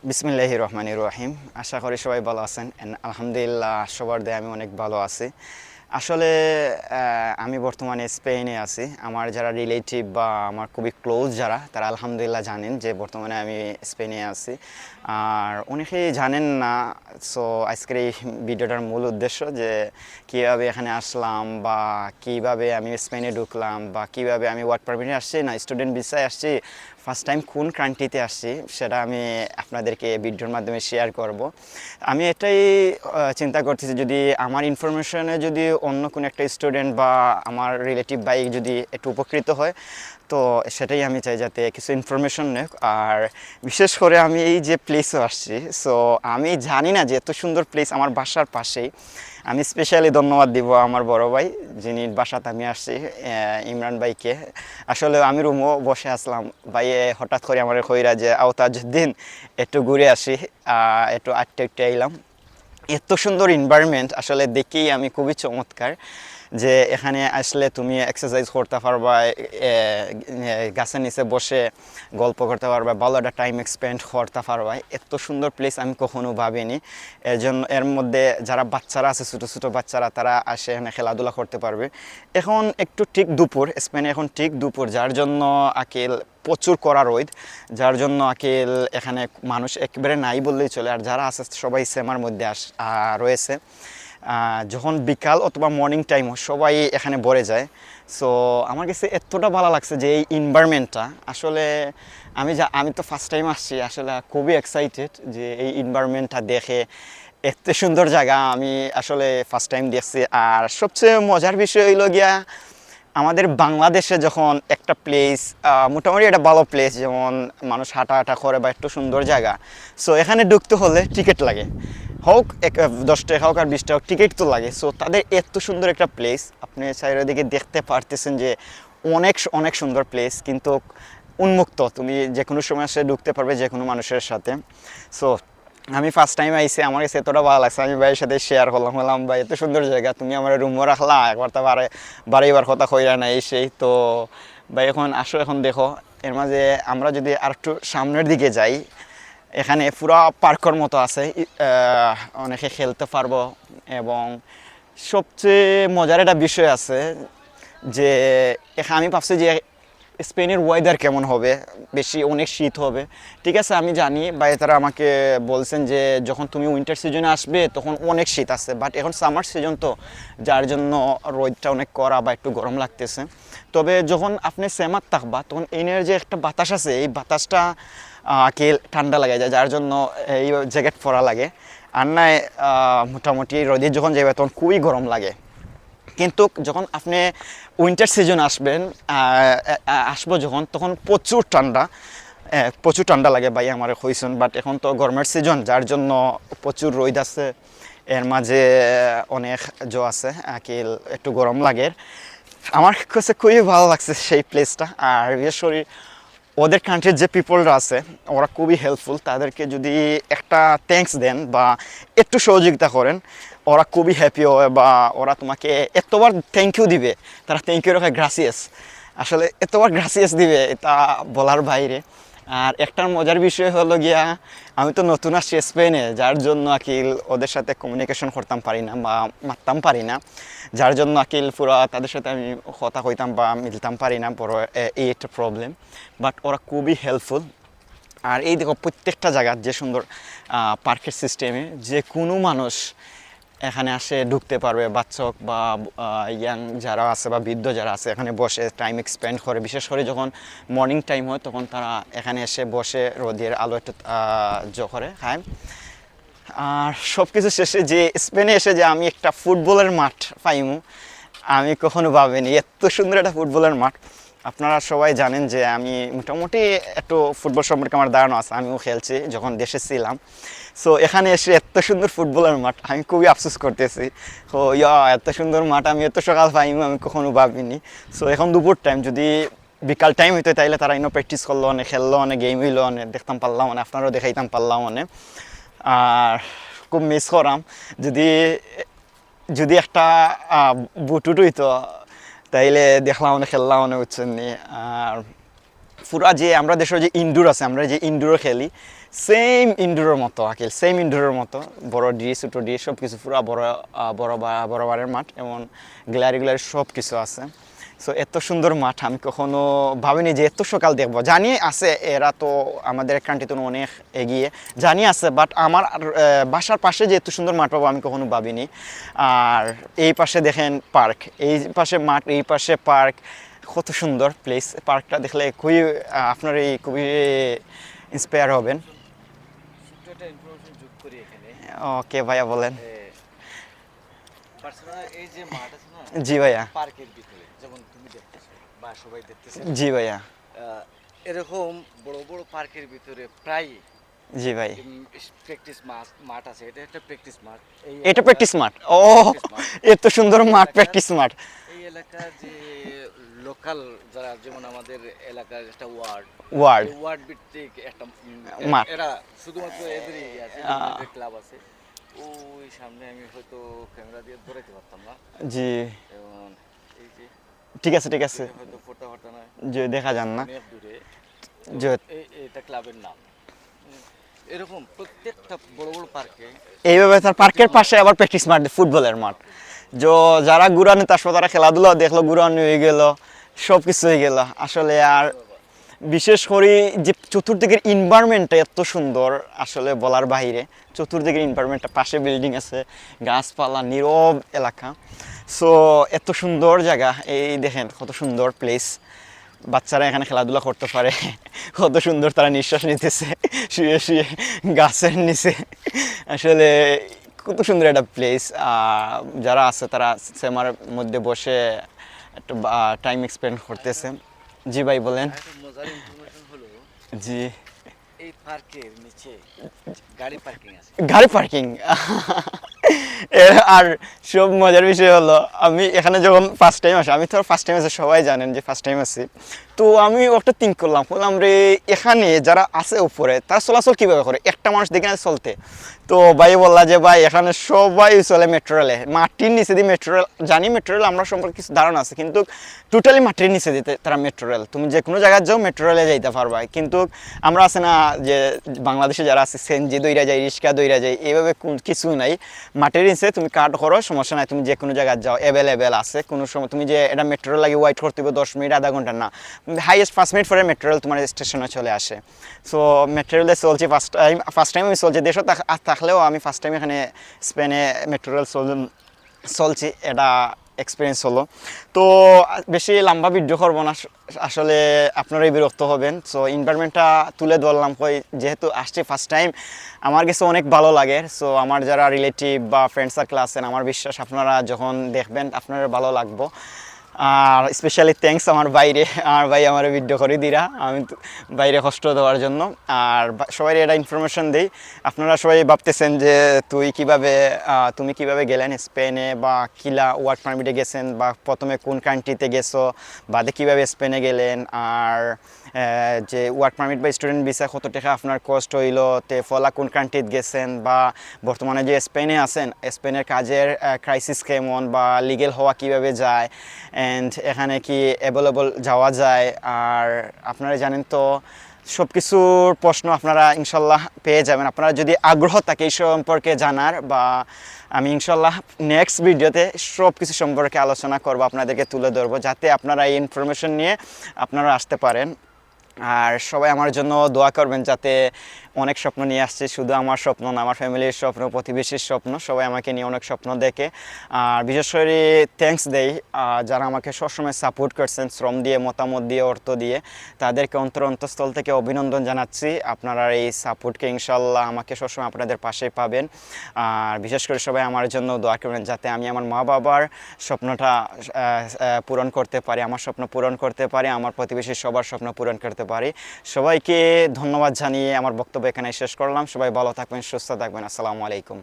বিসমিল্লাহির রহমানির রহিম। আশা করি সবাই ভালো আছেন। আলহামদুলিল্লাহ সবার দয়ায় আমি অনেক ভালো আছি। আসলে আমি বর্তমানে স্পেনে আছি। আমার যারা রিলেটিভ বা আমার খুবই ক্লোজ যারা, তারা আলহামদুলিল্লাহ জানেন যে বর্তমানে আমি স্পেনে আছি। আর অনেকেই জানেন না। সো আজকের এই ভিডিওটার মূল উদ্দেশ্য যে কীভাবে এখানে আসলাম বা কীভাবে আমি স্পেনে ঢুকলাম বা কীভাবে আমি ওয়ার্ক পারমিটে আসছি না স্টুডেন্ট ভিসায় আসছি, ফার্স্ট টাইম কোন কান্ট্রিতে আসছি সেটা আমি আপনাদেরকে ভিডিওর মাধ্যমে শেয়ার করব। আমি এটাই চিন্তা করতেছি, যদি আমার ইনফরমেশনে যদি অন্য কোনো একটা স্টুডেন্ট বা আমার রিলেটিভ ভাই যদি একটু উপকৃত হয়, তো সেটাই আমি চাই যাতে কিছু ইনফরমেশন নেক। আর বিশেষ করে আমি এই যে প্লেসে আসছি, সো আমি জানি না যে এত সুন্দর প্লেস আমার বাসার পাশেই। আমি স্পেশালি ধন্যবাদ দিব আমার বড় ভাই, যিনি বাসাতে আমি আসছি, ইমরান ভাইকে। আসলে আমি রুমও বসে আসলাম, ভাই হঠাৎ করে আমার কইরা যে আওতাজউদ্দিন একটু ঘুরে আসি, একটু আটটা এলাম। এত সুন্দর এনভায়রনমেন্ট আসলে দেখেই আমি খুবই চমৎকার যে এখানে আসলে তুমি এক্সারসাইজ করতে পারবা, গাছের নিচে বসে গল্প করতে পারবা, ভালো একটা টাইম স্পেন্ড করতে পারবা। এত সুন্দর প্লেস আমি কখনো ভাবিনি। এর জন্য এর মধ্যে যারা বাচ্চারা আছে, ছোটো ছোটো বাচ্চারা, তারা আসে এখানে খেলাধুলা করতে পারবে। এখন একটু ঠিক দুপুর, স্পেনে এখন ঠিক দুপুর, যার জন্য আকেল প্রচুর কড়া রোদ, যার জন্য আকেল এখানে মানুষ একেবারে নাই বললেই চলে। আর যারা আছে সবাই সেমার মধ্যে রয়েছে। যখন বিকাল অথবা মর্নিং টাইম সবাই এখানে ভরে যায়। সো আমার কাছে এতটা ভালো লাগছে যে এই এনভায়রনমেন্টটা আসলে আমি তো ফার্স্ট টাইম আসছি, আসলে খুবই এক্সাইটেড যে এই এনভায়রনমেন্টটা দেখে। এত সুন্দর জায়গা আমি আসলে ফার্স্ট টাইম দেখছি। আর সবচেয়ে মজার বিষয় হইল গিয়া, আমাদের বাংলাদেশে যখন একটা প্লেস, মোটামুটি একটা ভালো প্লেস, যেমন মানুষ হাঁটা করে বা একটু সুন্দর জায়গা, সো এখানে ঢুকতে হলে টিকিট লাগে, হোক 10 টাকা হোক আর 20 টাকা হোক, টিকিট তো লাগে। সো তাদের এত সুন্দর একটা প্লেস, আপনি চারিদিকে দেখতে পারতেছেন যে অনেক অনেক সুন্দর প্লেস, কিন্তু উন্মুক্ত, তুমি যে কোনো সময় এসে ঢুকতে পারবে যে কোনো মানুষের সাথে। সো আমি ফার্স্ট টাইম আইসি, আমার কাছে এতটা ভালো লাগছে। আমি ভাইয়ের সাথে শেয়ার করলাম, ভাই এত সুন্দর জায়গা, তুমি আমার রুমও রাখলা, একবার তো বারেবার কথা কইরা না এই সেই। তো ভাই এখন আসো, এখন দেখো এর মাঝে আমরা যদি আর একটু সামনের দিকে যাই, এখানে পুরো পার্কের মতো আছে, অনেকে খেলতে পারবো। এবং সবচেয়ে মজার একটা বিষয় আছে যে এখানে আমি ভাবছি যে স্পেনের ওয়েদার কেমন হবে, অনেক শীত হবে। ঠিক আছে, আমি জানি ভাই, তারা আমাকে বলছেন যে যখন তুমি উইন্টার সিজনে আসবে তখন অনেক শীত আছে, বাট এখন সামার সিজন, তো যার জন্য রোদটা অনেক কড়া বা একটু গরম লাগতেছে। তবে যখন আপনি সেমার থাকবা, তখন এনের যে একটা বাতাস আছে, এই বাতাসটা কে ঠান্ডা লাগে যায়, যার জন্য এই জ্যাকেট পরা লাগে। আর নাই মোটামুটি রোদে যখন যাবে তখন খুবই গরম লাগে। কিন্তু যখন আপনি উইন্টার সিজন আসবো যখন, তখন প্রচুর ঠান্ডা লাগে ভাই, আমার হইছেন। বাট এখন তো গরমের সিজন, যার জন্য প্রচুর রোদ আছে, এর মাঝে অনেক আছে, একটু গরম লাগে। আমার কাছে খুবই ভালো লাগছে সেই প্লেসটা। আর বিশেষ করে ওদের কান্ট্রির যে পিপলরা আছে, ওরা খুবই হেল্পফুল। তাদেরকে যদি একটা থ্যাঙ্কস দেন বা একটু সহযোগিতা করেন, ওরা খুবই হ্যাপি হয় বা ওরা তোমাকে এতবার থ্যাংক ইউ দিবে। তারা থ্যাংক ইউ রাখে গ্রাসিয়াস, আসলে এতবার গ্রাসিয়াস দিবে, এটা বলার বাইরে। আর একটা মজার বিষয় হলো গিয়া, আমি তো নতুন আসছি স্পেনে, যার জন্য ওদের সাথে কমিউনিকেশন করতাম পারি না বা মারতাম পারি না, যার জন্য পুরো তাদের সাথে আমি কথা কইতাম বা মিলতাম পারি না, বড় এই একটা প্রবলেম। বাট ওরা খুবই হেল্পফুল। আর এই দেখো, প্রত্যেকটা জায়গার যে সুন্দর পার্কের সিস্টেমে যে কোনো মানুষ এখানে আসে ঢুকতে পারবে, বাচ্চা হোক বা ইয়াং যারা আছে বা বৃদ্ধ যারা আছে, এখানে বসে টাইম স্পেন্ড করে। বিশেষ করে যখন মর্নিং টাইম হয়, তখন তারা এখানে এসে বসে রোদের আলো একটু করে খায়। আর সব কিছু শেষে যে স্পেনে এসে যে আমি একটা ফুটবলের মাঠ পাইমু, আমি কখনো ভাবিনি এত সুন্দর একটা ফুটবলের মাঠ। আপনারা সবাই জানেন যে আমি মোটামুটি একটু ফুটবল সম্পর্কে আমার ধারণা আছে, আমিও খেলছি যখন দেশে ছিলাম। সো এখানে এসে এত সুন্দর ফুটবলের মাঠ, আমি খুবই আফসোস করতেছি। তো এত সুন্দর মাঠ আমি এত সকাল পাইমু, আমি কখনো ভাবিনি। সো এখন দুপুর টাইম, যদি বিকাল টাইম হইতো তাইলে তারা প্র্যাকটিস করলো, অনেক খেললো, অনেক গেম হইলো, অনেক দেখতাম পারলাম, অনেক আপনারাও দেখাইতাম পারলাম অনেক। আর খুব মিস করাম যদি যদি একটা বুটুট হইতো, তাইলে দেখলাম অনেক খেললাম অনেক উচ্ছেন নি। আর পুরা যে আমরা দেশের যে ইনডোর আছে, আমরা যে ইনডোরও খেলি, সেম ইনডোরের মতো আকিল, সেম ইনডোরের মতো, বড় ডি ছোটো ডি সব কিছু পুরো বড়বারের মাঠ, এমন গ্যালারি গ্যালারি সব কিছু আছে। সো এত সুন্দর মাঠ আমি কখনো ভাবিনি যে এত সকাল দেখবো। জানি আছে এরা তো আমাদের কান্ট্রিতে অনেক এগিয়ে, জানি আছে, বাট আমার বাসার পাশে যে এত সুন্দর মাঠ পাবো আমি কখনো ভাবিনি। আর এই পাশে দেখেন পার্ক, এই পাশে মাঠ, এই পাশে পার্ক, কত সুন্দর প্লেস। পার্কটা দেখলে খুবই আপনার এই খুবই ইন্সপায়ার হবেন। ছোট্ট একটা ইনফরমেশন যোগ করি এখানে। ওকে ভাইয়া বলেন। বার্সেলোনার এই যে মাঠ আছে না, জি ভাইয়া। পার্কের ভিতরে যেমন তুমি দেখতেছো বা সবাই দেখতেছে, জি ভাইয়া। এরকম বড় বড় পার্কের ভিতরে প্রায় জি ভাই। প্র্যাকটিস মাঠ আছে। এটা একটা প্র্যাকটিস মাঠ। এটা প্র্যাকটিস মাঠ, ও এত সুন্দর মাঠ, প্র্যাকটিস মাঠ। এই এলাকার যে লোকাল যারা, যেমন আমাদের এলাকার একটা ওয়ার্ড ওয়ার্ড ভিত্তিক একটা মাঠ। এরা শুধুমাত্র এদেরই আছে, ক্লাব আছে। ওই সামনে আমি হয়তো ক্যামেরা দিয়ে ধরাইতে পারতাম না। জি এবং এই যে ঠিক আছে ঠিক আছে, হয়তো ফোটা ফোটা নয়, যে দেখা যান না মেপ দূরে, যে এটা ক্লাবের নাম। এরকম প্রত্যেকটা বড় বড় পার্কে এইভাবে তার পার্কের পাশে আবার প্র্যাকটিস মাঠ, ফুটবলের মাঠ। যারা ঘুরানি তার সাথে তারা খেলাধুলা দেখলো, ঘুরানি হয়ে গেল, সব কিছু হয়ে গেল আসলে। আর বিশেষ করে যে চতুর্দিকের এনভায়রনমেন্টটা এত সুন্দর আসলে বলার বাইরে। চতুর্দিকের এনভায়রনমেন্টটা, পাশে বিল্ডিং আছে, গাছপালা, নীরব এলাকা। সো এত সুন্দর জায়গা, এই দেখেন কত সুন্দর প্লেস। বাচ্চারা এখানে খেলাধুলা করতে পারে, কত সুন্দর তারা নিঃশ্বাস নিতেছে শুয়ে শুয়ে গাছের নিচে। আসলে কত সুন্দর একটা প্লেস। যারা আছে তারা সেমার মধ্যে বসে একটু টাইম স্পেন্ড করতেছে। জি ভাই বলেন। একটা মজার ইনফরমেশন হলো, জি এই পার্কের নিচে গাড়ি পার্কিং আছে। গাড়ি পার্কিং। আর সব মজার বিষয় হলো, আমি এখানে যখন ফার্স্ট টাইম আসি, আমি তো ফার্স্ট টাইম আছি, সবাই জানেন যে ফার্স্ট টাইম আছি, তো আমি একটা থিঙ্ক বললাম রে এখানে যারা আছে উপরে তারা চলাচল কীভাবে করে, একটা মানুষ দেখে না চলতে। তো ভাই বললা যে ভাই এখানে সবাই চলে মেট্রো রেলে, মাটির নিচে দিয়ে মেট্রো রেল। জানি মেট্রো রেল আমরা সম্পর্কে কিছু ধারণা আছে, কিন্তু টোটালি মাটির নিচে দিতে তারা মেট্রো রেল, তুমি যে কোনো জায়গায় যাও মেট্রো রেলে যাইতে পারবা। কিন্তু আমরা আছে না যে বাংলাদেশে যারা আছে সেনজি দইরা যায়, রিক্সা দইরা যায়, এইভাবে কিছু নাই। মাটির নিচে তুমি কাট করো, সমস্যা নাই, তুমি যে কোনো জায়গায় যাও, অ্যাভেলেবেল আছে। কোনো সময় তুমি যে এটা মেট্রো রেল লাগে ওয়েট করতে হবে 10 মিনিট আধা ঘন্টা না, হাইয়েস্ট 5 মিনিট পরে মেট্রো রেল তোমার স্টেশনে চলে আসে। সো মেট্রো রেলে চলছে ফার্স্ট টাইম আমি চলছে, দেশও থাকলেও আমি ফার্স্ট টাইম এখানে স্পেনে মেট্রো রেল চলছি, এটা এক্সপিরিয়েন্স হলো। তো বেশি লম্বা ভিডিও করবো না, আসলে আপনারাই বিরক্ত হবেন। সো এনভায়রনমেন্টটা তুলে ধরলাম, যেহেতু আসছি ফার্স্ট টাইম, আমার কাছে অনেক ভালো লাগে। সো আমার যারা রিলেটিভ বা ফ্রেন্ড সার্কেল আছেন, আমার বিশ্বাস আপনারা যখন দেখবেন আপনারা ভালো লাগবো। আর স্পেশালি থ্যাঙ্কস আমার ভাই আমার ভিডিও করে দিরা, আমি বাইরে কষ্ট দেওয়ার জন্য। আর সবাই এটা ইনফরমেশন দিই, আপনারা সবাই ভাবতেছেন যে তুমি কিভাবে গেলেন স্পেনে, বা কিলা ওয়ার্ক পারমিটে গেছেন, বা প্রথমে কোন কান্ট্রিতে গেছো, বাদে কীভাবে স্পেনে গেলেন, আর যে ওয়ার্ক পারমিট বা স্টুডেন্ট ভিসা কত টাকা আপনার কস্ট হইলো, ফলা কোন কান্ট্রিতে গেছেন, বা বর্তমানে যে স্পেনে আছেন স্পেনের কাজের ক্রাইসিস কেমন, বা লিগেল হওয়া কিভাবে যায়, অ্যান্ড এখানে কি অ্যাভেলেবল যাওয়া যায়। আর আপনারা জানেন তো সব কিছুর প্রশ্ন আপনারা ইনশাল্লাহ পেয়ে যাবেন, আপনারা যদি আগ্রহ থাকে এই সম্পর্কে জানার। বা আমি ইনশাল্লাহ নেক্সট ভিডিওতে সব কিছু সম্পর্কে আলোচনা করব, আপনাদেরকে তুলে ধরবো, যাতে আপনারা এই ইনফরমেশন নিয়ে আপনারা আসতে পারেন। আর সবাই আমার জন্য দোয়া করবেন, যাতে অনেক স্বপ্ন নিয়ে আসছে, শুধু আমার স্বপ্ন না, আমার ফ্যামিলির স্বপ্ন, প্রতিবেশীর স্বপ্ন, সবাই আমাকে নিয়ে অনেক স্বপ্ন দেখে। আর বিশেষ করে থ্যাঙ্কস দেই যারা আমাকে সবসময় সাপোর্ট করছেন, শ্রম দিয়ে, মতামত দিয়ে, অর্থ দিয়ে, তাদেরকে অন্তঃস্থল থেকে অভিনন্দন জানাচ্ছি। আপনারা এই সাপোর্টকে ইনশাল্লাহ আমাকে সবসময় আপনাদের পাশেই পাবেন। আর বিশেষ করে সবাই আমার জন্য দোয়া করবেন, যাতে আমি আমার মা বাবার স্বপ্নটা পূরণ করতে পারি, আমার স্বপ্ন পূরণ করতে পারি, আমার প্রতিবেশীর সবার স্বপ্ন পূরণ করতে পারি। সবাইকে ধন্যবাদ জানিয়ে আমার বক্তব্য এখানে শেষ করলাম। সবাই ভালো থাকবেন, সুস্থ থাকবেন। আসসালামু আলাইকুম।